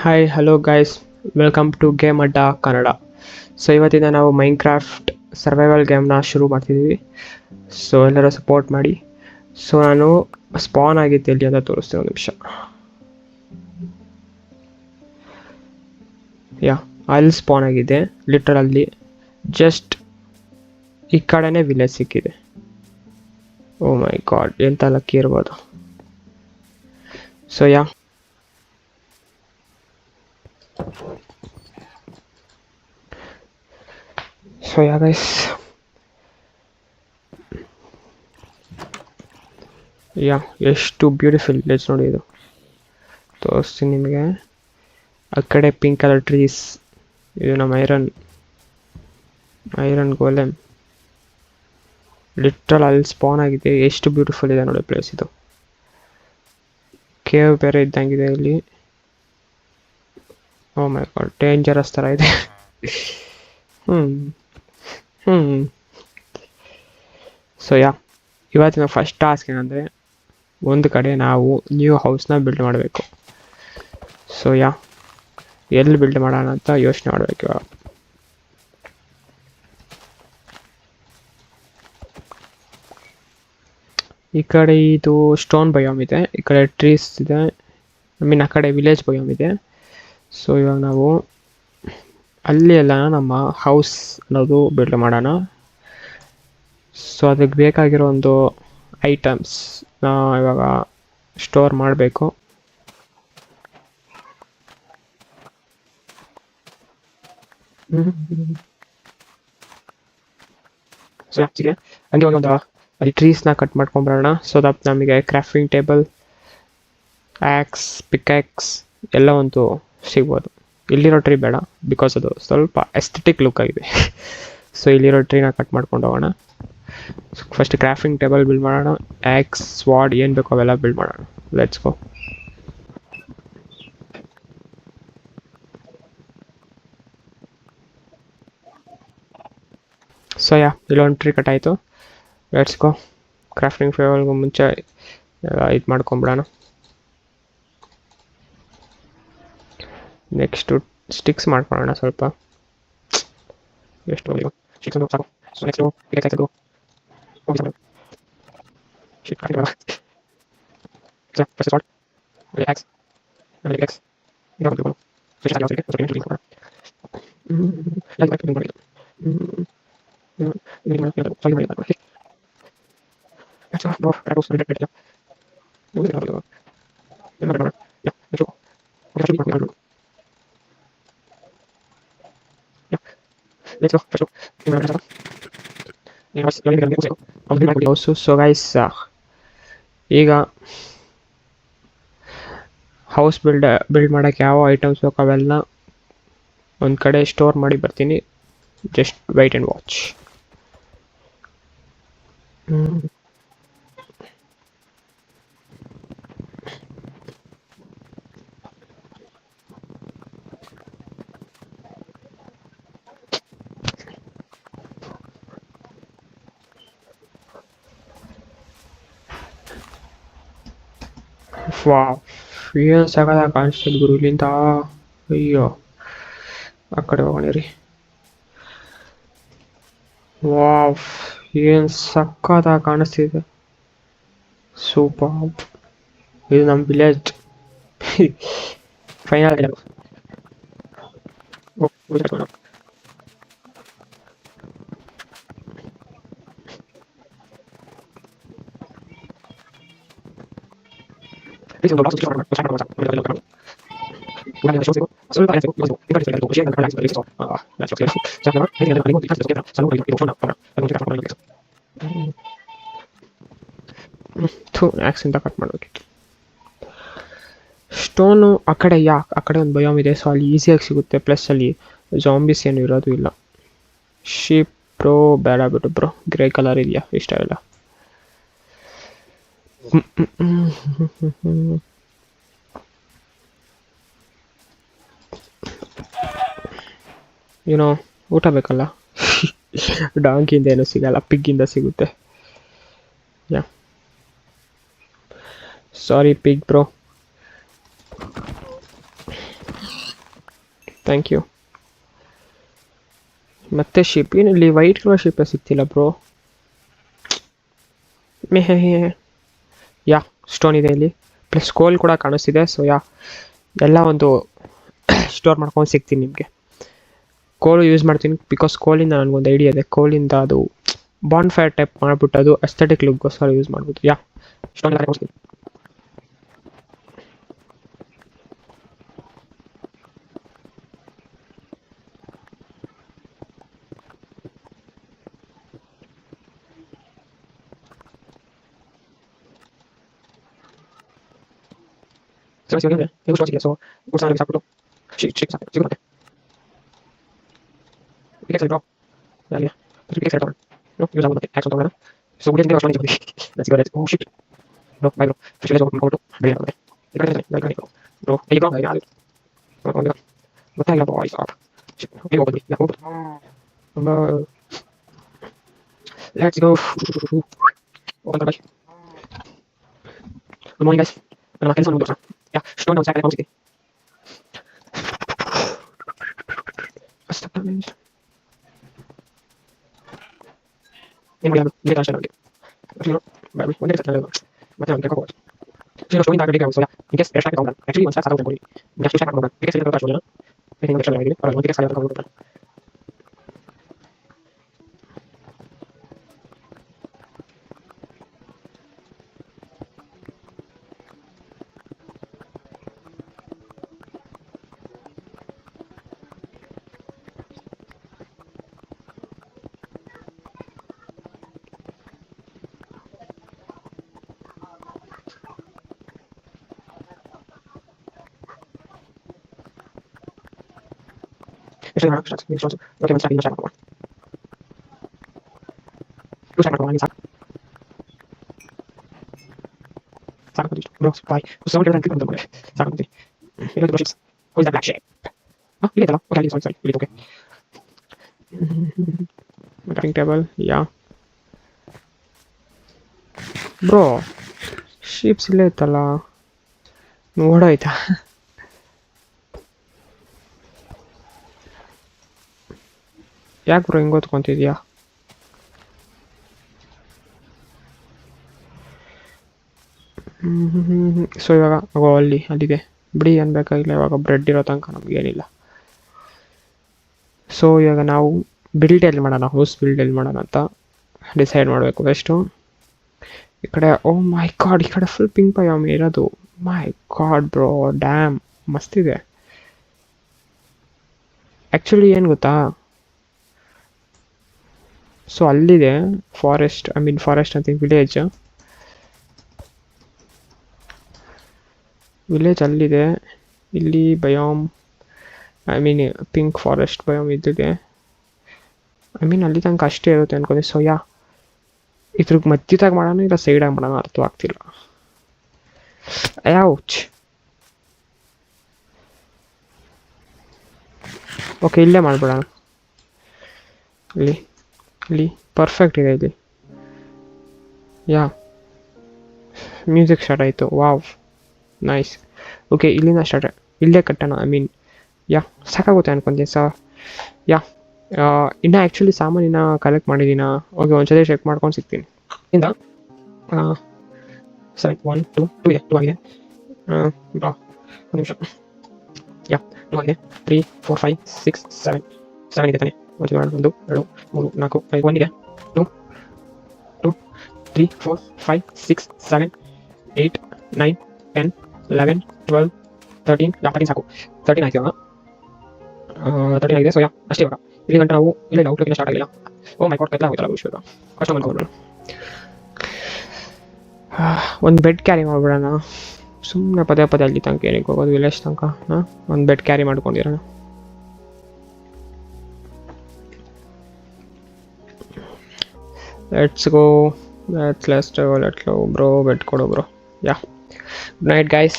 Hi hello guys, welcome to game Adda Kannada. So ಇವತ್ತಿನ ನಾವು ಮೈನ್ಕ್ರಾಫ್ಟ್ survival ಗೇಮ್ನ ಶುರು ಮಾಡ್ತಿದ್ದೀವಿ. ಸೊ ಎಲ್ಲರೂ ಸಪೋರ್ಟ್ ಮಾಡಿ. ಸೊ ನಾನು ಸ್ಪಾನ್ ಆಗಿದ್ದೆ ಎಲ್ಲಿ ಅಂತ ತೋರಿಸ್ತೀನಿ ಒಂದು ನಿಮಿಷ. ಅಲ್ಲಿ ಸ್ಪಾನ್ ಆಗಿದೆ, ಲಿಟ್ರಲ್ಲಿ ಜಸ್ಟ್ ಈ ಕಡೆನೇ ವಿಲೇಜ್ ಸಿಕ್ಕಿದೆ. ಓ ಮೈ ಗಾಡ್, ಎಂತ ಲಕ್ಕಿ ಇರ್ಬೋದು. ಸೊ ಗೈಸ್, ಎಷ್ಟು ಬ್ಯೂಟಿಫುಲ್ ವಿಲೇಜ್ ನೋಡಿ. ಇದು ತೋರಿಸ್ತೀನಿ ನಿಮಗೆ. ಆ ಕಡೆ ಪಿಂಕ್ ಕಲರ್ ಟ್ರೀಸ್, ಇದು ನಮ್ಮ ಐರನ್ ಗೋಲೆಮ್. ಲಿಟ್ರಲ್ ಅಲ್ಲಿ ಸ್ಪಾನ್ ಆಗಿದೆ. ಎಷ್ಟು ಬ್ಯೂಟಿಫುಲ್ ಇದೆ ನೋಡಿ ಪ್ಲೇಸ್. ಇದು ಕೇವ್ ಬೇರೆ ಇದ್ದಂಗಿದೆ ಇಲ್ಲಿ. ಓ ಮೈ ಗಾಡ್, ಡೇಂಜರಸ್ ಥರ ಇದೆ. ಸೊ ಇವತ್ತಿನ ಫಸ್ಟ್ ಟಾಸ್ಕ್ ಏನಂದರೆ, ಒಂದು ಕಡೆ ನಾವು ನ್ಯೂ ಹೌಸ್ನ ಬಿಲ್ಡ್ ಮಾಡಬೇಕು. ಸೊ ಎಲ್ಲಿ ಬಿಲ್ಡ್ ಮಾಡೋಣ ಅಂತ ಯೋಚನೆ ಮಾಡಬೇಕು ಇವಾಗ. ಈ ಕಡೆ ಇದು ಸ್ಟೋನ್ ಬಯೋಮ್ ಇದೆ, ಈ ಕಡೆ ಟ್ರೀಸ್ ಇದೆ, ಆ ಕಡೆ ವಿಲೇಜ್ ಬಯೋಮ್ ಇದೆ. ಸೊ ಇವಾಗ ನಾವು ಅಲ್ಲಿ ಎಲ್ಲ ನಮ್ಮ ಹೌಸ್ ಅನ್ನೋದು ಬಿಲ್ಡ್ ಮಾಡೋಣ. ಸೊ ಅದಕ್ಕೆ ಬೇಕಾಗಿರೋ ಒಂದು ಐಟಮ್ಸ್ ಇವಾಗ ಸ್ಟೋರ್ ಮಾಡಬೇಕು. ಸೊ ಹಂಗೆ ಒಂದು ಅಲ್ಲಿ ಟ್ರೀಸ್ನ ಕಟ್ ಮಾಡ್ಕೊಂಬರೋಣ. ಸೊ ದಟ್ ನಮಗೆ ಕ್ರಾಫ್ಟಿಂಗ್ ಟೇಬಲ್, ಆ್ಯಕ್ಸ್, ಪಿಕ್ಯಾಕ್ಸ್ ಎಲ್ಲ ಒಂದು ಸಿಗ್ಬೋದು. ಇಲ್ಲಿರೋ ಟ್ರೀ ಬೇಡ, ಬಿಕಾಸ್ ಅದು ಸ್ವಲ್ಪ ಎಸ್ಥೆಟಿಕ್ ಲುಕ್ ಆಗಿದೆ. ಸೊ ಇಲ್ಲಿರೋ ಟ್ರೀನ ಕಟ್ ಮಾಡ್ಕೊಂಡು ಹೋಗೋಣ. ಫಸ್ಟ್ ಕ್ರಾಫ್ಟಿಂಗ್ ಟೇಬಲ್ ಬಿಲ್ಡ್ ಮಾಡೋಣ. ಆ್ಯಕ್ಸ್, ಸ್ವಾಡ್ ಏನು ಬೇಕೋ ಅವೆಲ್ಲ ಬಿಲ್ಡ್ ಮಾಡೋಣ. Let's go. ಸೊ ಇಲ್ಲೊಂದು ಟ್ರೀ ಕಟ್ ಆಯಿತು. Let's go. ಕ್ರಾಫ್ಟಿಂಗ್ ಟೇಬಲ್ಗೂ ಮುಂಚೆ ಇದು ಮಾಡ್ಕೊಂಬಿಡೋಣ. ನೆಕ್ಸ್ಟು ಸ್ಟಿಕ್ಸ್ ಮಾಡ್ಕೊಳ್ಳೋಣ ಸ್ವಲ್ಪ. ಎಷ್ಟು ಸ್ಟಿಕ್ಸ್ ಸಾಕು. ಸೊ ನೆಕ್ಸ್ಟು ಪಿಕ್ಯಾಕ್ಸ್ ಸೊ ಗೈಸ್, ಈಗ ಹೌಸ್ ಬಿಲ್ಡ್ ಮಾಡೋಕ್ಕೆ ಯಾವ ಐಟಮ್ಸ್ ಬೇಕು ಅವೆಲ್ಲ ಒಂದು ಕಡೆ ಸ್ಟೋರ್ ಮಾಡಿ ಬರ್ತೀನಿ. Just weight and watch. Wow, ಏನು ಸಗದಾಗ ಕಾಣಿಸ್ತದೆ ಗುರು ಇಲ್ಲಿಂದ. ಅಯ್ಯೋ, ಆ ಕಡೆ ಹೋಗೋಣ ರೀ. ವಾವ್, ಏನು ಸಕ್ಕತ್ತಾಗಿ ಕಾಣಿಸ್ತಿದೆ. ಸೂಪರ್. ಇದು ನಮ್ಮ ವಿಲೇಜ್ ಫೈನಲ್. ಆಕ್ಸಿಂದ ಕಟ್ ಮಾಡಬೇಕಿತ್ತು. ಸ್ಟೋನು ಆ ಕಡೆ ಒಂದು ಬಯೋಮ್ ಇದೆ. ಸೊ ಅಲ್ಲಿ ಈಸಿಯಾಗಿ ಸಿಗುತ್ತೆ. ಪ್ಲಸ್ ಅಲ್ಲಿ ಜಾಂಬಿಸ್ ಏನು ಇರೋದು ಇಲ್ಲ. ಶೀಪ್ ಬ್ರೋ ಬೇಡ ಬಿಟ್ಟು ಬ್ರೋ, ಗ್ರೇ ಕಲರ್ ಇದೆಯಾ, ಇಷ್ಟ ಇಲ್ಲ. ಏನೋ ಊಟ ಬೇಕಲ್ಲ. ಡಾಂಕಿಯಿಂದ ಏನೂ ಸಿಗಲ್ಲ, ಪಿಗ್ಗಿಂದ ಸಿಗುತ್ತೆ. Sorry pig bro. Thank you. ಮತ್ತೆ ಶಿಪ್ ಏನಿಲ್ಲಿ ವೈಟ್ ಕಲರ್ ಶಿಪ್ಪೇ ಸಿಗ್ತಿಲ್ಲ ಬ್ರೋ. ಮೇ ಯಾ ಸ್ಟೋನ್ ಇದೆ ಇಲ್ಲಿ, ಪ್ಲಸ್ ಕೋಲ್ ಕೂಡ ಕಾಣಿಸ್ತಿದೆ. ಸೊ ಯಾ ಎಲ್ಲ ಒಂದು ಸ್ಟೋರ್ ಮಾಡ್ಕೊಂಡು ಸಿಗ್ತೀನಿ ನಿಮಗೆ. ಕೋಲ್ ಯೂಸ್ ಮಾಡ್ತೀನಿ ಬಿಕಾಸ್ ಕೋಲಿಂದ ನನಗೊಂದು ಐಡಿಯಾ ಇದೆ. ಕೋಲಿಂದ ಅದು ಬಾಂಡ್ ಫೈರ್ ಟೈಪ್ ಮಾಡಿಬಿಟ್ಟು ಅದು ಅಸ್ಥೆಟಿಕ್ ಲುಕ್ಗೋಸ್ಕರ ಯೂಸ್ ಮಾಡ್ಬೋದು. ಯಾ ಸ್ಟೋನ್ ಎಲ್ಲ ಕೊಡ್ತೀನಿ. ಸೊ ಸಿಗುತ್ತೆ ನೀವು ಸ್ಟೋನ್ ಸಿಗುತ್ತೆ. ಸೊ ಗುಡ್ಸ್ ಆಗಿ ಸಾಕ್ಬಿಟ್ಟು ಶಿಕ್ ಸಿಗುತ್ತೆ. ಪಿಕೆಕ್ಸ್ ಡ್ರಾಪ್ ಅಲ್ಲಿ ಪಿಕೆಕ್ಸ್ ಡ್ರಾಪ್ ಯೂಸ್ ಆಗುತ್ತೆ. ಆಕ್ಸ್ ತಗೊಳ್ಳೋಣ. ಸೊ ಗುಡ್ಸ್ ಸ್ಟೋನ್ ಸಿಗುತ್ತೆ. Let's go. Oh shit bro bye bro fish ಲೆಜ್ ಓಪನ್ ಮಾಡ್ಬಿಟ್ಟು ಬೇರೆ ಆಗುತ್ತೆ. ಈ ಕಡೆ ಬ್ರೋ ಈ ಬ್ರೋ ಯಾರು ಗೊತ್ತಾಗಿಲ್ಲ ಬಾಯ್ಸ್ ಆಪ್ ಹೇಗೆ ಹೋಗೋದು ನಾ ಹೋಗ್ಬಿಟ್ಟು let's go. Open by. Good morning guys. ನನ್ನ ಕೆಲಸ ಮುಗಿದು ಯಾ ಸ್ಟೋನ್ ಒಂದು ಸಾಕಲ್ಲಿ ಹೋಗ್ತಿದ್ದೆ. ಏನು ಮಾಡೋದು ಇದೇ ಕಾನ್ಸ್ಟೆಂಟ್ ಆಗಿ ಬಾಯ್ ಒಂದೇ ಸಲ ಮತ್ತೆ ಒಂದು ಕರ್ಕೊಂಡು ಹೋಗ್ತೀನಿ. ಸೊ ಸ್ಟೋನ್ ತಾಕಡಿಗೆ ಹೋಗ್ಸೋಲ್ಲ ಇನ್ ಕೇಸ್ ಎಷ್ಟು ಹಾಕಿ ಆಕ್ಚುಲಿ ಒಂದು ಸಾಕು ತಗೊಂಡು ನೆಕ್ಸ್ಟ್ ಸ್ಟಾರ್ಟ್ ಮಾಡೋಣ. ಟಿಕೆಟ್ಸ್ ಎಲ್ಲ ತಗೊಂಡು ನಾನು ಎಕ್ಸ್ಟ್ರಾ ಆಗಿದ್ದೀನಿ. ಪರವಾಗಿಲ್ಲ ಒಂದು ಟಿಕೆಟ್ಸ್ ಎಲ್ಲ ತಗೊಂಡು ಎಷ್ಟು ಮಾಡೋಣ ಸ್ಟಾರ್ಟ್ ನೀವು ಸ್ಟಾರ್ಟ್ ಓಕೆ ಒಂದು ಸ್ಟಾರ್ಟ್ ಮಾಡೋಣ. ಟು ಸ್ಟಾರ್ಟ್ ಮಾಡೋಣ ಸಾಕು ಸಾಕು ಬ್ರೋ ಬೈ ಸೊ ಡೆರ್ ಅಂತ ಬಂದು ಸಾಕು ಅಂತ ಇದು ಬ್ರೋ ಶಿಪ್ಸ್ ಹೋಯ್ತಾ ಬ್ಲಾಕ್ ಶೇಪ್ ಇಲ್ಲ ಇಲ್ಲ ಓಕೆ ಸಾರಿ ಇಲ್ಲ ಓಕೆ ಕಟಿಂಗ್ ಟೇಬಲ್ ಯಾ ಬ್ರೋ ಶಿಪ್ಸ್ ಇಲ್ಲೇ ಇತ್ತಲ್ಲ ನೋಡಾಯ್ತಾ. ಯಾಕೆ ಬ್ರೋ ಹಿಂಗೆ ಓದ್ಕೊತಿದ್ಯಾ? ಸೊ ಇವಾಗ ಅಲ್ಲಿದೆ ಬಿಡಿ ಅನ್ಬೇಕಾಗಿಲ್ಲ. ಇವಾಗ ಬ್ರೆಡ್ ಇರೋ ತನಕ ನಮಗೇನಿಲ್ಲ. ಸೊ ಇವಾಗ ನಾವು ಬಿಲ್ಡ್ ಎಲ್ಲಿ ಮಾಡೋಣ, ಹೌಸ್ ಬಿಲ್ಡ್ ಎಲ್ಲಿ ಮಾಡೋಣ ಅಂತ ಡಿಸೈಡ್ ಮಾಡಬೇಕು ಬೆಸ್ಟು. ಈ ಕಡೆ ಓ ಮೈ ಗಾಡ್ ಈ ಕಡೆ ಫುಲ್ ಪಿಂಕ್ ಬಯಾಮ್ ಇರೋದು. ಮೈ ಗಾಡ್ ಬ್ರೋ ಡ್ಯಾಮ್ ಮಸ್ತಿದೆ. ಆ್ಯಕ್ಚುಲಿ ಏನು ಗೊತ್ತಾ, ಸೊ ಅಲ್ಲಿದೆ ಫಾರೆಸ್ಟ್ ಫಾರೆಸ್ಟ್ ಅಂತ ವಿಲೇಜ್ ಅಲ್ಲಿದೆ. ಇಲ್ಲಿ ಬಯಾಮ್ ಪಿಂಕ್ ಫಾರೆಸ್ಟ್ ಬಯಾಮ್ ಇದ್ದಿದೆ. ಅಲ್ಲಿ ತನಕ ಅಷ್ಟೇ ಇರುತ್ತೆ ಅನ್ಕೊಂಡೆ. ಸೊ ಯಾ ಇದ್ರಿಗೆ ಮಧ್ಯದಾಗ ಮಾಡೋಣ ಇಲ್ಲ ಸೈಡಾಗಿ ಮಾಡೋಣ ಅರ್ಥ ಆಗ್ತಿಲ್ಲ. ಯಾವ್ಚ್ ಓಕೆ ಇಲ್ಲೇ ಮಾಡ್ಬಿಡೋಣ. ಇಲ್ಲಿ ಪರ್ಫೆಕ್ಟ್ ಇದೆ. ಇಲ್ಲಿ ಯಾ ಮ್ಯೂಸಿಕ್ ಸ್ಟಾರ್ಟ್ ಆಯಿತು. Wow nice. ಓಕೆ ಇಲ್ಲಿಂದ ಸ್ಟಾರ್ಟ್ ಇಲ್ಲೇ ಕಟ್ಟೋಣ. ಯಾ ಸಾಕಾಗುತ್ತೆ ಅನ್ಕೊಂತೀನಿ. ಯಾ ಇನ್ನು ಆ್ಯಕ್ಚುಲಿ ಸಾಮಾನಿನ ಕಲೆಕ್ಟ್ ಮಾಡಿದ್ದೀನ. ಓಕೆ ಒಂದ್ಸತಿ ಚೆಕ್ ಮಾಡ್ಕೊಂಡು ಸಿಗ್ತೀನಿ. ಇಂದ ಸರಿ 1 2 ಇದೆ 2 ಆಗಿದೆ. ಬಾ ಒಂದು ನಿಮಿಷ. ಯಾ 2 ಆಗಿದೆ 3 4 5 6 7 ಇದೆ ತಾನೆ. 1 2 3 4 5 1 ಇದೆ 2 2 3 4 5 6 7 8 9 10 11 12 13 13 ಸಾಕು. 13 ಆಯ್ತು ಇವಾಗ. 13 ಆಗಿದೆ. ಸೊ ಯಾ ಅಷ್ಟೇ ಇವಾಗ. ಇಲ್ಲಿ ಗಂಟೆ ನಾವು ಇಲ್ಲ ಔಟ್ಲುಕ್ ಸ್ಟಾರ್ಟ್ ಆಗಿಲ್ಲ. ಓ ಮೈ ಗಾಡ್ ಕತ್ಲ ಆಗುತ್ತಲ್ಲ ವಿಶ್ವ ಕಷ್ಟ ಮಾಡ್ಕೊಂಡ್ಬಿಡೋಣ. ಒಂದು ಬೆಡ್ ಕ್ಯಾರಿ ಮಾಡ್ಬಿಡೋಣ. ಸುಮ್ಮನೆ ಪದೇ ಅಲ್ಲಿ ತನಕ ಏನಕ್ಕೆ ಹೋಗೋದು ವಿಲೇಜ್ ತನಕ. ಒಂದು ಬೆಡ್ ಕ್ಯಾರಿ ಮಾಡ್ಕೊಂಡಿರೋಣ. ಲೆಟ್ಸ್ ಗೋ ಬ್ರೋ ಬೆಡ್ ಕೊಡು bro. Yeah good night guys.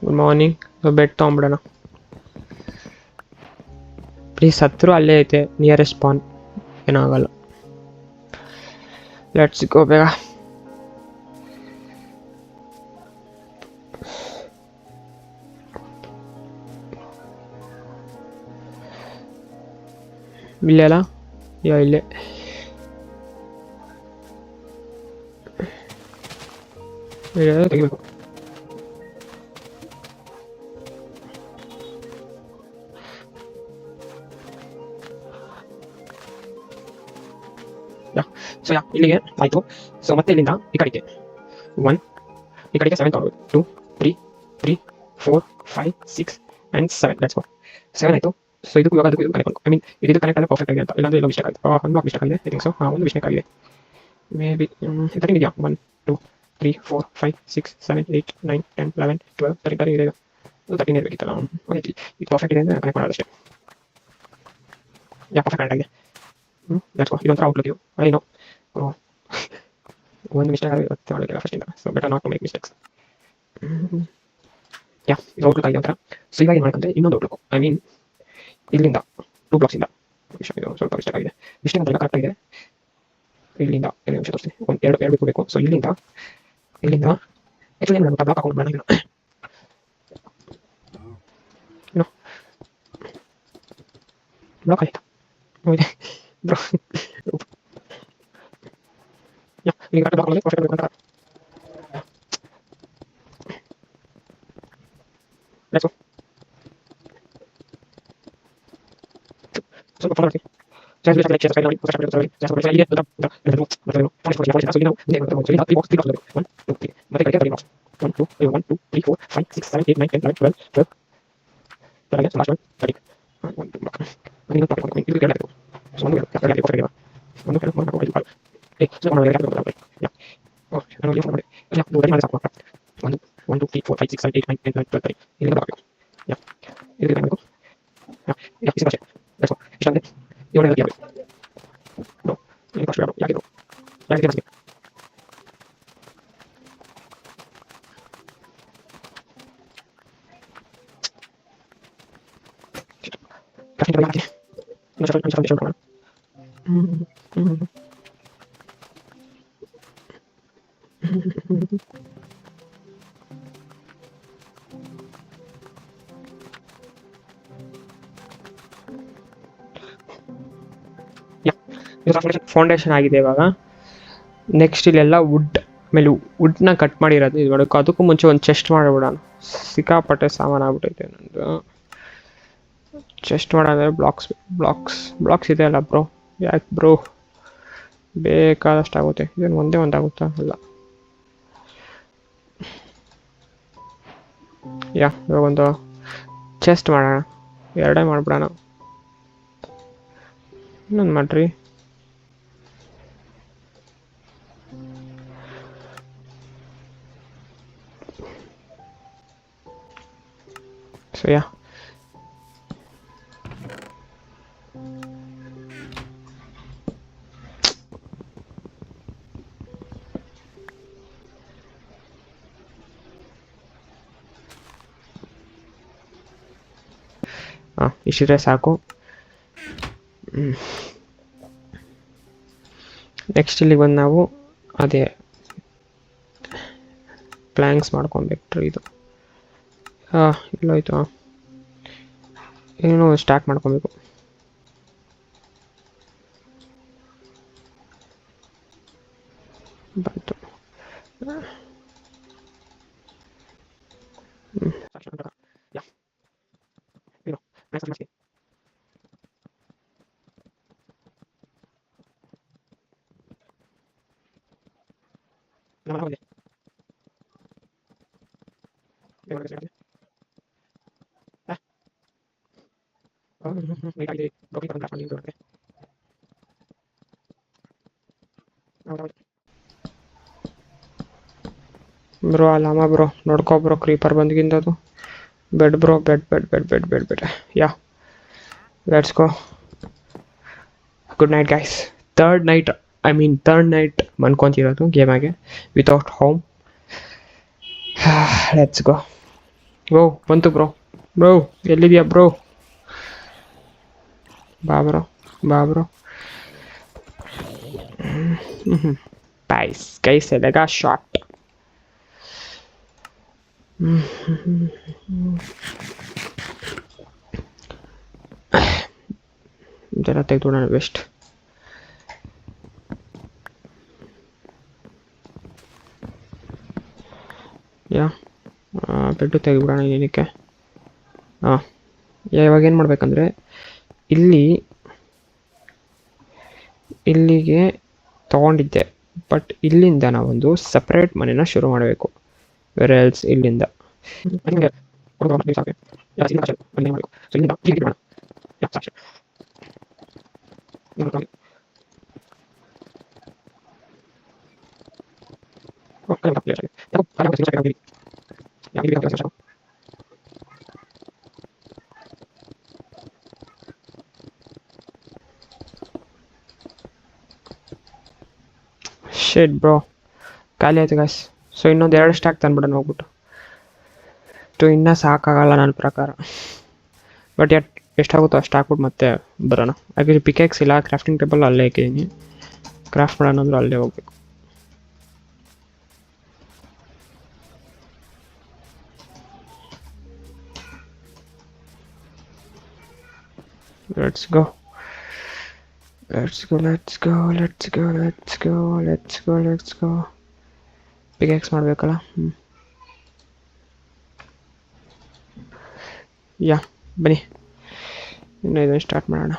Good morning. Bed ತೊಗೊಂಬಿಡೋಣ ಪ್ಲೀಸ್. ಹತ್ತಿರ ಅಲ್ಲೇ ಐತೆ ನಿಯರೆಸ್ಟ್ ಸ್ಪಾನ್, ಏನಾಗಲ್ಲ. ಲೆಟ್ಸ್ ಗೋ ಬೇಗ. ಇಲ್ಲೇ ಅಲ್ಲ, ಇಲ್ಲೇ. ತೆಗಿಬೇಕು. ಸೊ ಇಲ್ಲಿಗೆ ಆಯಿತು. ಸೊ ಮತ್ತೆ ಇಲ್ಲಿಂದ ಈ ಕಡೆಗೆ 1, ಈ ಕಡೆಗೆ 7 ತಗೊಳ್ಬೇಕು. 2, 3, 4, 5, 6 ಆ್ಯಂಡ್ 7. Let's go. 7 ಆಯಿತು. ಸೊ ಇದಕ್ಕೂ ಇವಾಗ ಅದಕ್ಕೂ ಇದು ಕನೆಕ್ಟ್ ಮಾಡ್ಕೊ. ಐ ಮೀನ್ ಇದು ಕನೆಕ್ಟ್ ಆದರೆ ಪರ್ಫೆಕ್ಟ್ ಆಗಿದೆ ಅಂತ, ಇಲ್ಲಾಂದ್ರೆ ಎಲ್ಲೋ ಮಿಸ್ಟೇಕ್ ಆಗಿದೆ. ಅನ್ಲಾಕ್ ಮಿಸ್ಟೇಕ್ ಆಗಿದೆ, ಐ ಥಿಂಕ್ ಸೊ. ಒಂದು ಮಿಸ್ಟೇಕ್ ಆಗಿದೆ ಮೇ ಬಿ. 13 ಇದೆಯಾ? 1, 2, 3, 4, 5, 6, 7, 8, 9, 10, 11, 12, 13 ಇದೆ. 13 ಇರಬೇಕಿತ್ತಲ್ಲ. ಇದು ಪರ್ಫೆಕ್ಟ್ ಇದೆ ಅಂದರೆ ಕನೆಕ್ಟ್ ಮಾಡೋದಷ್ಟೇ. ಪರ್ಫೆಕ್ಟ್ ಕನೆಕ್ಟ್ ಆಗಿದೆ. Let's go. ಇದೊಂಥರ ಔಟ್ಲುಕ್ ಇದು. ಐ ನೋ ಒಂದು ಮಿಸ್ಟೇಕ್ ಆಗಿದೆ ಇವತ್ತು ಮಾಡೋದಿಲ್ಲ ಫಸ್ಟಿಂದ. So better not to make mistakes. ಇದು ಔಟ್ಲುಕ್ ಆಗಿದೆ ಒಂಥರ. ಸೊ ಇವಾಗ ಏನು ಮಾಡ್ಕೊಂಡ್ರೆ ಇನ್ನೊಂದು ಔಟ್ಲುಕ್, ಐ ಮೀನ್ ಇಲ್ಲಿಂದ 2 ಬ್ಲಾಕ್ಸಿಂದ ಇದು ಸ್ವಲ್ಪ ಮಿಸ್ಟೇಕ್ ಆಗಿದೆ. ಮಿಸ್ಟೇಕ್ ಅಂತ ಕರೆಕ್ಟ್ ಆಗಿದೆ. ಇಲ್ಲಿಂದ ಎರಡು ನಿಮಿಷ ತೋರಿಸ್ತೀನಿ. ಎರಡು ಬೇಕು. ಸೊ ಇಲ್ಲಿಂದ ಆ್ಯಕ್ಚುಲಿ ಏನು ಮಾಡ್ಬೇಕು, ಬ್ಲಾಕ್ ಹಾಕೊಂಡು ಬೇಡ ಏನೋ ಬ್ಲಾಕ್ ಆಯಿತು ಬ್ರೋ. ಇಲ್ಲಿ ಬ್ಲಾಕ್ ಆಗೋದು ಪರ್ಫೆಕ್ಟ್ ಬೇಕು ಅಂತ. Let's go. ಸ್ವಲ್ಪ ಫಾಲೋ ಮಾಡ್ತೀನಿ. ಫೌಂಡೇಶನ್ ಆಗಿದೆ ಇವಾಗ. ನೆಕ್ಸ್ಟ್ ಇಲ್ಲೆಲ್ಲ ಆಮೇಲೆ ವುಡ್ನ ಕಟ್ ಮಾಡಿರೋದು ಇದು ಮಾಡೋಕೆ. ಅದಕ್ಕೂ ಮುಂಚೆ ಒಂದು ಚೆಸ್ಟ್ ಮಾಡಿಬಿಡೋಣ. ಸಿಕ್ಕಾಪಟ್ಟೆ ಸಾಮಾನು ಆಗ್ಬಿಟ್ಟೈತೆ ನಂದು. ಚೆಸ್ಟ್ ಮಾಡೋದ್ರೆ ಬ್ಲಾಕ್ಸ್ ಇದೆ ಅಲ್ಲ ಬ್ರೋ. ಯಾಕೆ ಬ್ರೋ? ಬೇಕಾದಷ್ಟು ಆಗುತ್ತೆ. ಇದನ್ನು ಒಂದೇ ಒಂದಾಗುತ್ತಾ? ಅಲ್ಲ. ಇವಾಗ ಒಂದು ಚೆಸ್ಟ್ ಮಾಡೋಣ. ಎರಡೇ ಮಾಡಿಬಿಡೋಣ. ಇನ್ನೊಂದು ಮಾಡ್ರಿ. ಸೊ ಇಷ್ಟಿದ್ರೆ ಸಾಕು. ನೆಕ್ಸ್ಟ್ ಇಲ್ಲಿಗೆ ಬಂದು ನಾವು ಅದೇ ಪ್ಲ್ಯಾಂಕ್ಸ್ ಮಾಡ್ಕೊಬೇಕು. ಇದು ಎಲ್ಲೋಯ್ತು? ಏನೋ ಸ್ಟಾಕ್ ಮಾಡ್ಕೊಬೇಕು. ಬಂತು. ಬ್ರೋ ಅಲ್ಲಮ್ಮ ಬ್ರೋ, ನೋಡ್ಕೊ ಬ್ರೋ, ಕ್ರೀಪರ್ ಬಂದ್ಗಿಂದದು. Bed bro, bed. Let's go. Good night guys. Third night ಮನ್ಕೊಂತಿರೋದು ಗೇಮಾಗೆ ವಿತೌಟ್ ಹೋಮ್. Let's go. ಬಂತು ಬ್ರೋ. ಎಲ್ಲಿದ್ಯಾ ಬ್ರೋ? ಬಾ ಬ್ರೋ. Guys ಎಲೆಗ shot. ಇದೆಲ್ಲ ತೆಗೆದುಬಿಡೋಣ ಬೆಸ್ಟ್. ಯಾ ಬೆಡ್ಡು ತೆಗೆದುಬಿಡೋಣ ಏನಕ್ಕೆ. ಹಾಂ ಇವಾಗ ಏನು ಮಾಡಬೇಕಂದ್ರೆ ಇಲ್ಲಿಗೆ ತೊಗೊಂಡಿದ್ದೆ, ಬಟ್ ಇಲ್ಲಿಂದ ನಾವೊಂದು ಸಪ್ರೇಟ್ ಮನೆನ ಶುರು ಮಾಡಬೇಕು. ವೇರ್ ಎಲ್ಸ್ ಇಲ್ಲಿಂದ ಶೇಡ್ ಬ್ರೋ ಖಾಲಿ ಆಯ್ತು ಗಾಯ್ಸ್. ಸೊ ಇನ್ನೊಂದು 2 ಸ್ಟಾಕ್ ತಂದ್ಬಿಡೋಣ ಹೋಗ್ಬಿಟ್ಟು. ಇನ್ನೂ ಸಾಕಾಗಲ್ಲ ನನ್ನ ಪ್ರಕಾರ, ಬಟ್ ಎಷ್ಟಾಗುತ್ತೋ ಅಷ್ಟು ಹಾಕ್ಬಿಟ್ಟು ಮತ್ತೆ ಬರೋಣ. ಹಾಗೆ ಪಿಕೆಕ್ಸ್ ಇಲ್ಲ, ಕ್ರಾಫ್ಟಿಂಗ್ ಟೇಬಲ್ ಅಲ್ಲೇ ಹಾಕಿದ್ದೀನಿ. ಕ್ರಾಫ್ಟ್ ಮಾಡೋಣ ಅಂದ್ರೆ ಅಲ್ಲೇ ಹೋಗ್ಬೇಕು. ಲೆಟ್ಸ್ ಗೋ ಪಿಕೆಕ್ಸ್ ಮಾಡಬೇಕಲ್ಲ. ಯಾ ಬನ್ನಿ ಇನ್ನು ಇದನ್ನು ಸ್ಟಾರ್ಟ್ ಮಾಡೋಣ.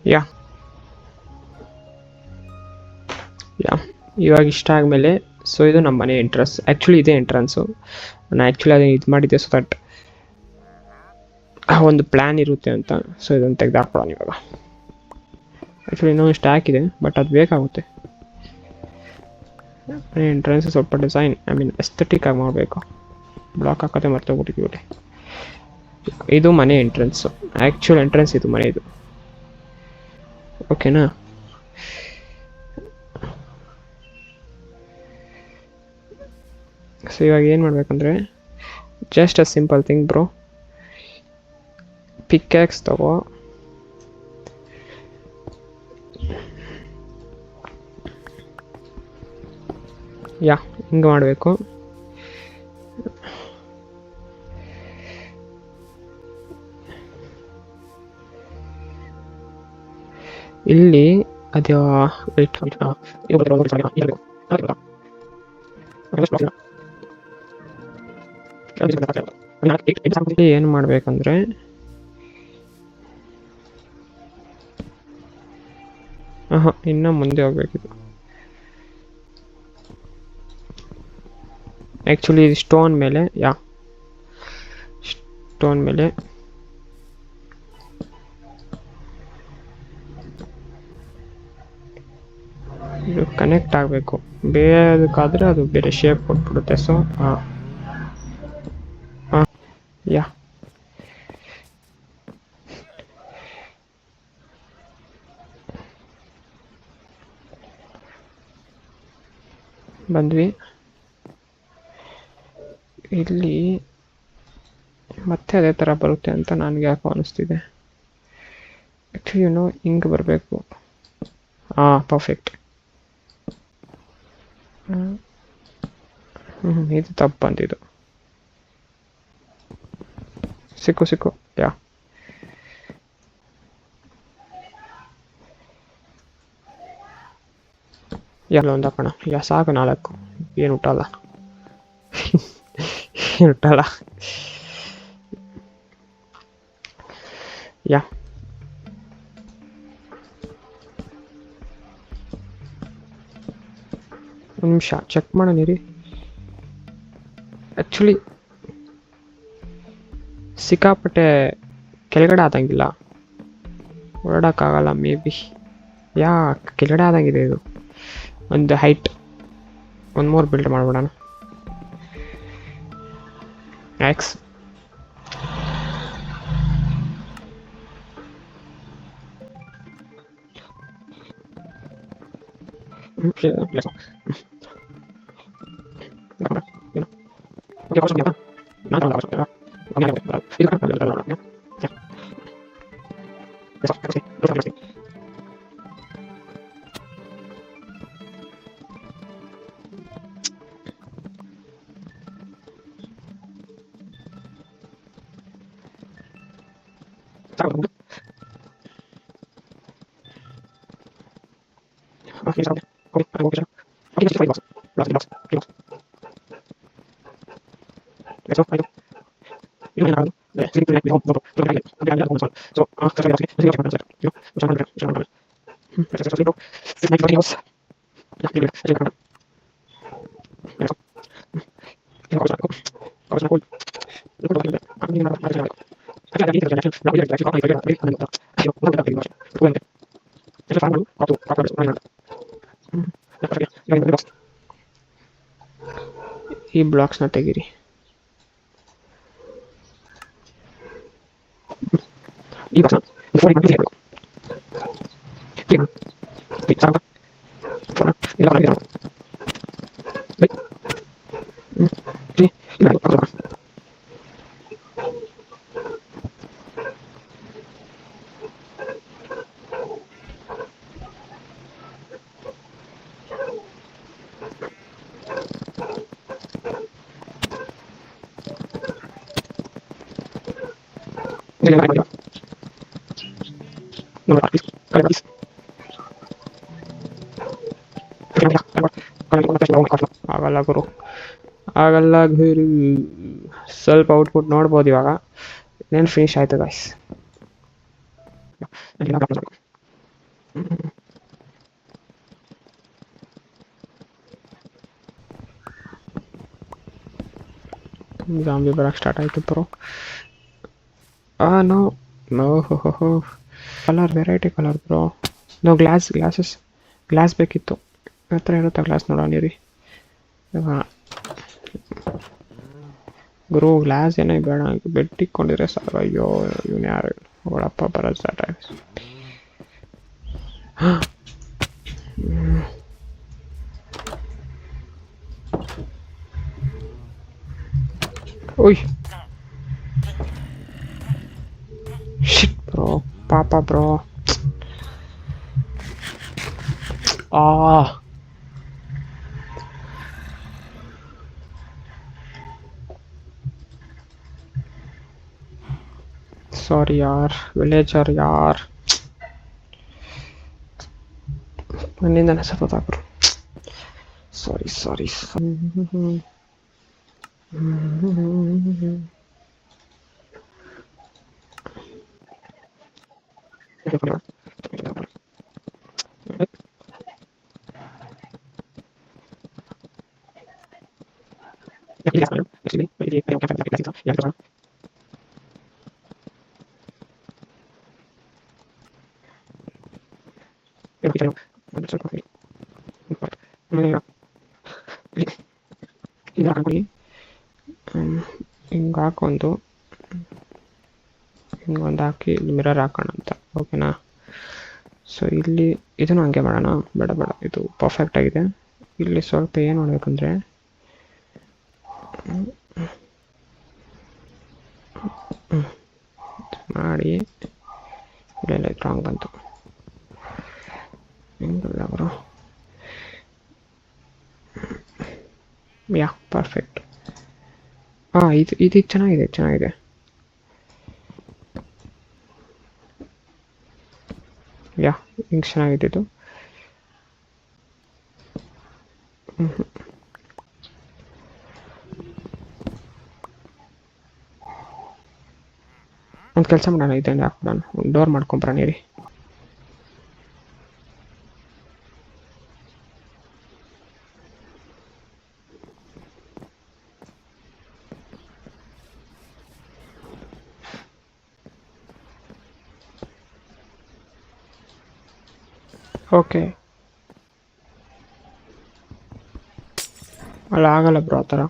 ಯಾ ಇವಾಗ ಇಷ್ಟ ಆದಮೇಲೆ, ಸೊ ಇದು ನಮ್ಮ ಮನೆ ಎಂಟ್ರೆನ್ಸ್. ಆ್ಯಕ್ಚುಲಿ ಇದೇ ಎಂಟ್ರೆನ್ಸು. ನಾನು ಆ್ಯಕ್ಚುಲಿ ಅದನ್ನು ಇದು ಮಾಡಿದ್ದೆ ಸೊ ದಟ್ ಒಂದು ಪ್ಲ್ಯಾನ್ ಇರುತ್ತೆ ಅಂತ. ಸೊ ಇದನ್ನು ತೆಗೆದಾಕ್ಬಿಡೋಣ ಇವಾಗ. ಆ್ಯಕ್ಚುಲಿ ಇನ್ನೊಂದು ಸ್ಟ್ಯಾಕ್ ಇದೆ, ಬಟ್ ಅದು ಬೇಕಾಗುತ್ತೆ. ಮನೆ ಎಂಟ್ರೆನ್ಸ್ ಸ್ವಲ್ಪ ಡಿಸೈನ್ ಎಸ್ಥೆಟಿಕ್ ಆಗಿ ಮಾಡಬೇಕು. ಬ್ಲಾಕ್ ಹಾಕೋದೇ ಮರ್ತೋಗ್ಬಿಟ್ಟಿದ್ದೀವಿ. ಇದು ಮನೆ ಎಂಟ್ರೆನ್ಸು, ಆ್ಯಕ್ಚುಲ್ ಎಂಟ್ರೆನ್ಸ್ ಇದು ಮನೆಯದು. ಓಕೆನಾ? ಸೊ ಇವಾಗ ಏನು ಮಾಡಬೇಕಂದ್ರೆ just a simple thing bro. Pickaxe ತಗೋ, ಹಿಂಗೆ ಮಾಡಬೇಕು. ಇಲ್ಲಿ ಅದು ಏನು ಮಾಡಬೇಕಂದ್ರೆ ಇನ್ನು ಮುಂದೆ ಹೋಗ್ಬೇಕಿತ್ತು. ಆ್ಯಕ್ಚುಲಿ ಸ್ಟೋನ್ ಮೇಲೆ ಇದು ಕನೆಕ್ಟ್ ಆಗಬೇಕು. ಬೇರೆದಕ್ಕಾದರೆ ಅದು ಬೇರೆ ಶೇಪ್ ಕೊಟ್ಬಿಡುತ್ತೆ. ಸೊ ಬಂದ್ವಿ. ಇಲ್ಲಿ ಮತ್ತೆ ಅದೇ ಥರ ಬರುತ್ತೆ ಅಂತ ನನಗೆ ಯಾಕೋ ಅನಿಸ್ತಿದೆ. ಆ್ಯಕ್ಚುಲಿ ಹಿಂಗೆ ಬರಬೇಕು. ಪರ್ಫೆಕ್ಟ್. ಇದು ತಪ್ಪು ಬಂದಿದ್ದು. ಸಿಕ್ಕು ಎಲ್ಲ ಒಂದು ಹಾಕೋಣ. ಸಾಕು 4. ಏನು ಹುಟ್ಟಲ್ಲ. ಒಂದು ನಿಮಿಷ ಚೆಕ್ ಮಾಡೋಣ ರೀ. ಆ್ಯಕ್ಚುಲಿ ಸಿಕ್ಕಾಪಟ್ಟೆ ಕೆಳಗಡೆ ಆದಂಗಿಲ್ಲ, ಓಡಾಡೋಕ್ಕಾಗಲ್ಲ. ಮೇ ಬಿ ಕೆಳಗಡೆ ಆದಂಗಿದೆ ಇದು. ಒಂದು ಹೈಟ್ ಒಂದು ಮೋರ್ ಬಿಲ್ಡ್ ಮಾಡ್ಬಿಡೋಣ. ಎಕ್ಸ್ ಸಾಕು okay sir okay okay sir okay just 5 box last box let's go ಆಯ್ತು ಇದು ಏನಾದ್ರು ಸಿಂಪಲ್ ಆಗಿ ಹೋಗ್ಬೋದು so sir let's go sir you channel let's go next videos ಈ ಬ್ಲಾಕ್ಸ್ನ ತೆಗೀರಿ ಈ ಬಾಕ್ಸ್ನ ಆಗಲ್ಲ ಗುರು ಆಗಲ್ಲ ಗುರು ಸ್ವಲ್ಪ ಔಟ್ಪುಟ್ ನೋಡ್ಬೋದು ಇವಾಗ ಇನ್ನೇನು ಫಿನಿಶ್ ಆಯ್ತು ಗಾಯ್ಸ್ ಜಾಂಬಿ ಬರೋಕ್ಕೆ ಸ್ಟಾರ್ಟ್ ಆಯಿತು ಬ್ರೋ ನೋ ನೋ ಹೋ colour variety colour bro no glass ಬೇಕಿತ್ತು ಹತ್ರ ಇರುತ್ತಾ ಗ್ಲಾಸ್ ನೋಡೋಣ ರೀ ಗುರು ಗ್ಲಾಸ್ ಏನೇ ಬೇಡ ಬೆಡ್ ಇಕ್ಕೊಂಡಿದ್ರೆ ಸಾಕು ಅಯ್ಯೋ ಇವನು ಯಾರು ಅವಳಪ್ಪ ಬರೋದು ಸ್ಟಾರ್ಟ್ ಆಗಿದೆ ಓಯ್ ಶಿಟ್ ಬ್ರೋ ಪಾಪ ಬ್ರೋ सॉरी यार विलेजर यार नन्निंदने सतोताकರು ಸಾರಿ ಹಿಂಗೆ ಹಾಕೊಂಡು ಹಿಂಗೊಂದು ಹಾಕಿ ಮಿರರ್ ಹಾಕೋಣ ಅಂತ ಓಕೆನಾ ಸೊ ಇಲ್ಲಿ ಇದನ್ನು ಹಂಗೆ ಮಾಡೋಣ ಬೇಡ ಇದು ಪರ್ಫೆಕ್ಟ್ ಆಗಿದೆ ಇಲ್ಲಿ ಸ್ವಲ್ಪ ಏನು ಮಾಡಬೇಕಂದ್ರೆ ಮಾಡಿ ಇಲ್ಲೆಲ್ಲ ರಾಂಗ್ ಬಂತು ಹಿಂಗಲ್ಲ ಬ್ರೋ ಯಾ ಪರ್ಫೆಕ್ಟ್ ಇದು ಚೆನ್ನಾಗಿದೆ ಯಾ ಹಿಂಗೆ ಚೆನ್ನಾಗಿದೆ ಇದು ಒಂದು ಕೆಲಸ ಮಾಡೋಣ ಇದನ್ನು ಹಾಕ್ಬಿಡೋಣ ಒಂದು ಡೋರ್ ಮಾಡ್ಕೊಂಬರೋಣ ರೀ ಓಕೆ ಅಲ್ಲ ಆಗಲ್ಲ ಬ್ರೋ ಆ ಥರ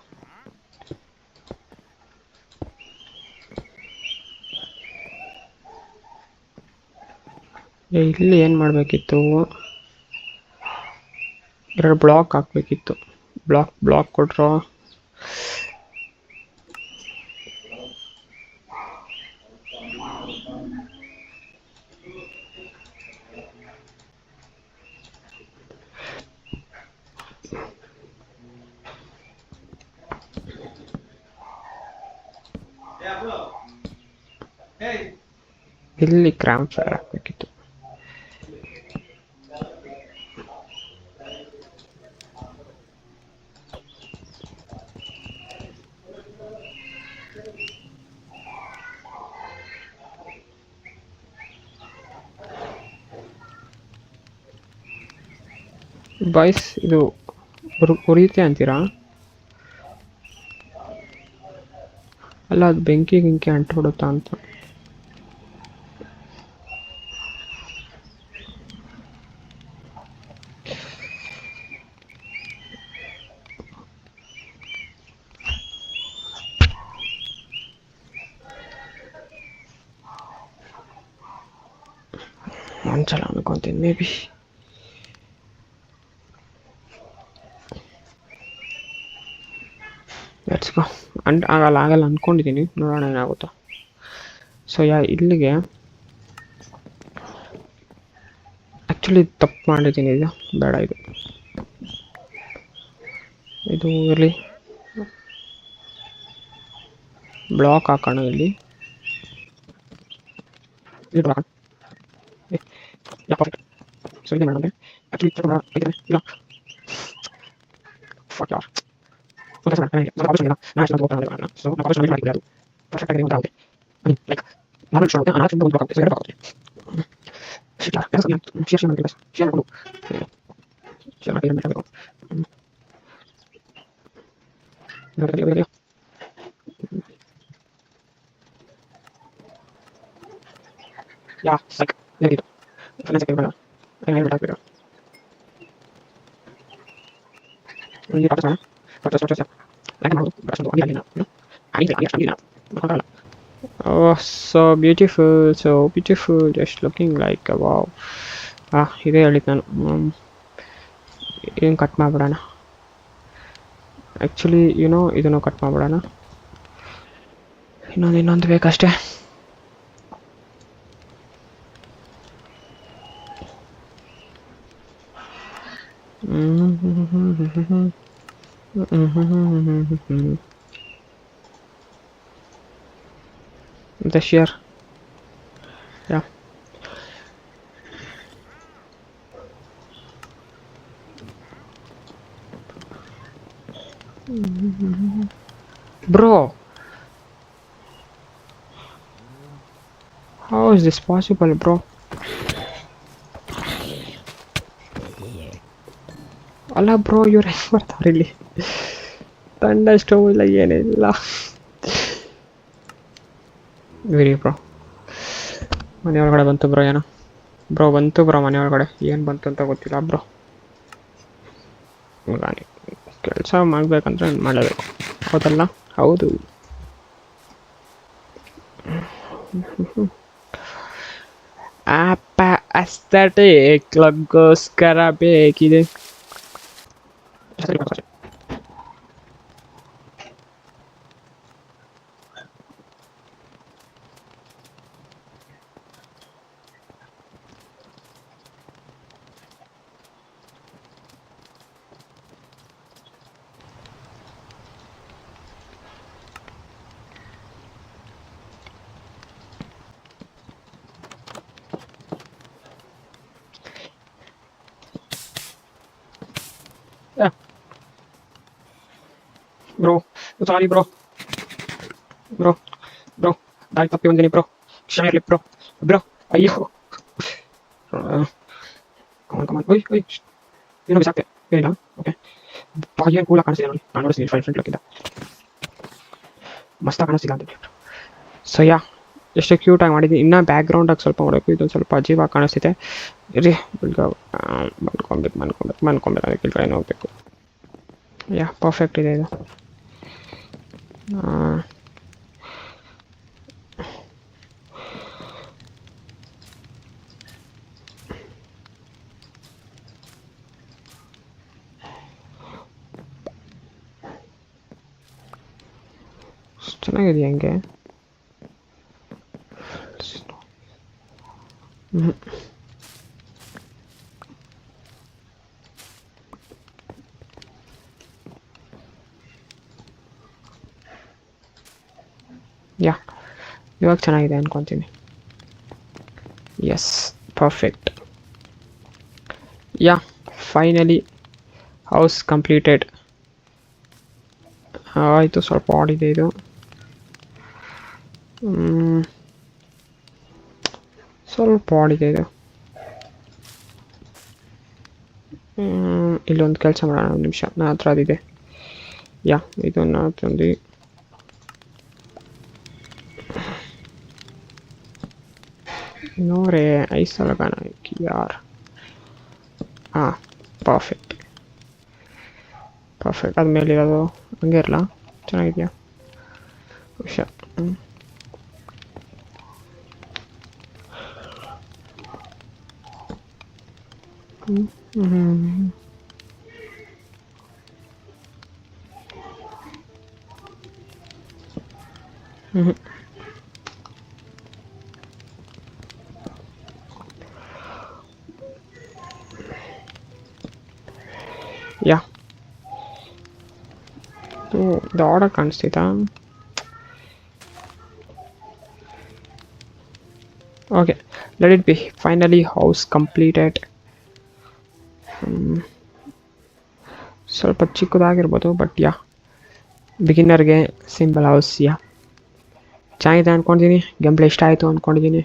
ಇಲ್ಲಿ ಏನು ಮಾಡಬೇಕಿತ್ತು ಎರಡು ಬ್ಲಾಕ್ ಹಾಕಬೇಕಿತ್ತು ಬ್ಲಾಕ್ ಕೊಟ್ರು ಇಲ್ಲಿ ಕ್ರಾಂಪ್ ಫೈರ್ ಹಾಕಬೇಕಿತ್ತು. ಬಾಯ್ಸ್ ಇದು ಉರಿಯುತ್ತೆ ಅಂತೀರಾ? ಅಲ್ಲ ಅದು ಬೆಂಕಿ ಗಿಂಕಿ ಅಂಟ್ಬಿಡುತ್ತಾ ಅಂತ. ಒಂದ್ಸಲ ಅನ್ಕೊಂತೀನಿ ಮೇ ಬಿ. Let's go. ಆಗಲ್ಲ ಅಂದ್ಕೊಂಡಿದ್ದೀನಿ, ನೋಡೋಣ ಏನಾಗುತ್ತೋ. ಸೊ ಇಲ್ಲಿಗೆ ಆ್ಯಕ್ಚುಲಿ ತಪ್ಪು ಮಾಡಿದ್ದೀನಿ. ಇದು ಬೇಡ, ಇದು ಇರಲಿ. ಬ್ಲಾಕ್ ಹಾಕೋಣ ಇಲ್ಲಿ. ಸೊ ಇದೆ ಮೇಡಮ್ ಆ್ಯಕ್ಚುಲಿ ಇಲ್ಲ ಫಾಕ್ ಯಾರ್ ಪರ್ಫೆಕ್ಟ್ ಆಗಿದೆ ಅಂತ ಆಗುತ್ತೆ. ಲೈಕ್ ನಾರ್ಮಲ್ ಶೋ ಆಗುತ್ತೆ, ಒಂದು ಬ್ಲಾಕ್ ಆಗುತ್ತೆ, ಎರಡು ಬ್ಲಾಕ್ ಆಗುತ್ತೆ. ಶೇರ್ ಮಾಡಿ ಶೇರ್ ಮಾಡ್ಕೊಂಡು ಶೇರ್ ಮಾಡಿ ಯಾ ಸಕ್ ಏನಿದು ಫ್ರೆಂಡ್ಸ್ ಬೇಡ ಏನು ಬಿಡಾಕ್ಬೇಡ. ಇಲ್ಲಿ ಪಾಠ oh, so beautiful, just looking like wow. ಇದೇ ಹೇಳಿದ್ದು ನಾನು. ಏನು ಕಟ್ ಮಾಡಿಬಿಡೋಣ ಆ್ಯಕ್ಚುಲಿ, ಇದನ್ನು ಕಟ್ ಮಾಡಿಬಿಡೋಣ. ಇನ್ನೊಂದು ಬೇಕಷ್ಟೇ. The shear, yeah. Bro, how is this possible, bro? ಅಲ್ಲ ಬ್ರೋ, ಇವ್ರು ಹೆಂಗೆ ಬರ್ತಾರೆ ಇಲ್ಲಿ? ತಂಡ ಸ್ಟವ್ ಇಲ್ಲ, ಏನಿಲ್ಲ. ವೆರಿ ಬ್ರೋ, ಮನೆಯೊಳಗಡೆ ಬಂತು ಬ್ರೋ. ಏನೋ ಬ್ರೋ ಬಂತು ಬ್ರೋ ಮನೆಯೊಳಗಡೆ. ಏನು ಬಂತು ಅಂತ ಗೊತ್ತಿಲ್ಲ ಬ್ರೋ. ಕೆಲಸ ಮಾಡಬೇಕಂದ್ರೆ ಮಾಡಬೇಕು, ಹೌದಲ್ಲ? ಹೌದು. ಅಪ್ಪ ಅಸ್ಥೆಟಿಕ್ ಲಗ್ಗೋಸ್ಕರ ಬೇಕಿದೆ. ಬ್ರೋ ಸಾರಿ ಬ್ರೋ, ದಾರಿ ತಪ್ಪಿ ಬಂದಿನಿ ಬ್ರೋ, ಕ್ಷಮೆ ಇರಲಿ ಬ್ರೋ. ಅಯ್ಯೋ ಕಮಾನ್ ಏನೋ ಬಿಸಾಕ್ತೆ, ಏನಿಲ್ಲ. ಓಕೆ, ಏನು ಕೂಲಾಗಿ ಕಾಣಿಸ್ತಿದೆ ನೋಡಿ. ನಾನು ನೋಡಿಸ್ತೀನಿ ಫ್ರಂಟ್ ಲುಕ್ಕಿಂದ ಮಸ್ತಾಗಿ ಕಾಣಿಸ್ತಿಲ್ಲ ಅಂತ. ಸೊ ಎಷ್ಟು ಕ್ಯೂಟಾಗಿ ಮಾಡಿದ್ದೀನಿ. ಇನ್ನೂ ಬ್ಯಾಕ್ಗ್ರೌಂಡಾಗಿ ಸ್ವಲ್ಪ ಮಾಡಬೇಕು, ಇದೊಂದು ಸ್ವಲ್ಪ ಅಜೀವಾಗಿ ಕಾಣಿಸ್ತಿದೆ. ರೀ ಮನ್ಕೊಬೇಕು ಅದಕ್ಕೆ ಟ್ರೈನ್ ಹೋಗಬೇಕು. ಪರ್ಫೆಕ್ಟ್ ಇದೆ ಇದು. ಚೆನ್ನಾಗಿದೆಯಾ ಹಂಗೆ? ಇವಾಗ ಚೆನ್ನಾಗಿದೆ ಅನ್ಕೊತೀನಿ. Yes, perfect. Yeah, finally house completed ಆಯಿತು. ಸ್ವಲ್ಪ ಆಡಿದೆ ಇದು. ಸ್ವಲ್ಪ ಆಡಿದೆ ಇದು. ಇಲ್ಲೊಂದು ಕೆಲಸ ಮಾಡೋಣ, ಒಂದು ನಿಮಿಷ. ನನ್ನ ಹತ್ರ ಅದಿದೆ. ಯಾ, ಇದನ್ನು ತಂದು ನೋಡ್ರೆ ಐಸ ಲಗಾನ ಯಾರ್. ಹಾಂ, ಪರ್ಫೆಕ್ಟ್ ಪರ್ಫೆಕ್ಟ್. ಆದಮೇಲೆ ಇರೋದು ಹಂಗೆ ಇರಲ್ಲ. ಚೆನ್ನಾಗಿದೆಯಾ? ಹುಷಾರ್. ಯಾ, ಇದು ಆರ್ಡರ್ ಕಾಣಿಸ್ತಿತ್ತಾ? Okay, let it be. Finally house completed. ಸ್ವಲ್ಪ ಚಿಕ್ಕದಾಗಿರ್ಬೋದು, ಬಟ್ ಯಾ, ಬಿಗಿನರ್ಗೆ ಸಿಂಪಲ್ ಹೌಸ್. ಯಾ, ಚೆನ್ನಾಗಿದೆ ಅಂದ್ಕೊಂಡಿದ್ದೀನಿ. ಗೇಮ್ ಪ್ಲೇ ಇಷ್ಟ ಆಯಿತು ಅಂದ್ಕೊಂಡಿದ್ದೀನಿ.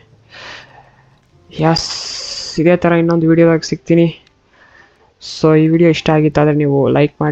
ಯಸ್, ಇದೇ ಥರ ಇನ್ನೊಂದು ವೀಡಿಯೋದಾಗ ಸಿಗ್ತೀನಿ. ಸೊ ಈ ವಿಡಿಯೋ ಇಷ್ಟ ಆಗಿತ್ತಾದರೆ ನೀವು ಲೈಕ್ ಮಾಡಿ.